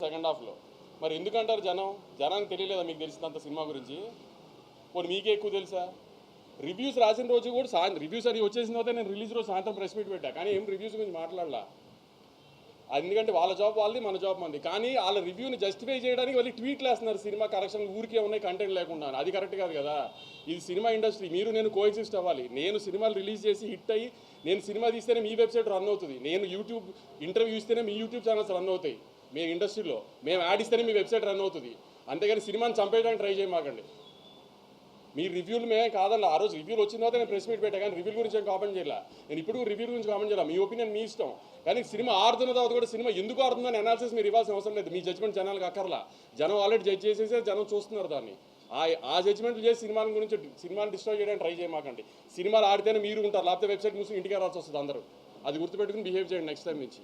Second హాఫ్లో. మరి ఎందుకంటారు జనానికి తెలియలేదా మీకు తెలిసినంత సినిమా గురించి? పోనీ మీకే ఎక్కువ తెలుసా? రివ్యూస్ రాసిన రోజు కూడా రివ్యూస్ అది వచ్చేసిన తర్వాత నేను రిలీజ్ రోజు సాయంత్రం ప్రెస్ మీట్ పెట్టా, కానీ ఏం రివ్యూస్ గురించి మాట్లాడలా. ఎందుకంటే వాళ్ళ జాబ్ వాళ్ళది, మన జాబ్ మంది. కానీ వాళ్ళ రివ్యూని జస్టిఫై చేయడానికి వాళ్ళు ట్వీట్లు వేస్తున్నారు, సినిమా కరెక్షన్లు ఊరికే ఉన్నాయి కంటెంట్ లేకుండా. అది కరెక్ట్ కాదు కదా. ఇది సినిమా ఇండస్ట్రీ, మీరు నేను కోఎగ్జిస్ట్ అవ్వాలి. నేను సినిమాలు రిలీజ్ చేసి హిట్ అయ్యి నేను సినిమా తీస్తేనే మీ వెబ్సైట్ రన్ అవుతుంది, నేను యూట్యూబ్ ఇంటర్వ్యూ ఇస్తేనే మీ యూట్యూబ్ ఛానల్స్ రన్ అవుతాయి. మీ ఇండస్ట్రీలో మేము యాడ్ ఇస్తేనే మీ వెబ్సైట్ రన్ అవుతుంది. అంతేగాని సినిమాని చంపేయడానికి ట్రై చేయమాకండి. మీ రివ్యూలు మేమే కాదన్న. ఆ రోజు రివ్యూలు వచ్చిన తర్వాత నేను ప్రెస్ మీట్ పెట్టా, కానీ రివ్యూల గురించి ఏం కామెంట్ చేయాల. నేను ఇప్పుడు రివ్యూ గురించి కామెంట్ చేయాలి, మీ ఒపీనియన్ మీ ఇష్టం. కానీ సినిమా ఆడుతున్న తర్వాత కూడా సినిమా ఎందుకు ఆడుతుందని అనాలిసిస్ మీరు ఇవ్వాల్సిన అవసరం లేదు. మీ జడ్జ్మెంట్ జనాలకు అక్కర్లా. జనం ఆల్రెడీ జడ్జ్ చేసేసి జనం చూస్తున్నారు దాన్ని. ఆ జడ్జ్మెంట్లు చేసి సినిమాని డిస్ట్రాయ్ చేయడానికి ట్రై చేయమాకండి. సినిమాలు ఆడితేనే మీరు ఉంటారు, లేకపోతే వెబ్సైట్ మూసి ఇంటికి రావాల్సి వస్తుంది అందరూ. అది గుర్తుపెట్టుకుని బిహేవ్ చేయండి నెక్స్ట్ టైం నుంచి.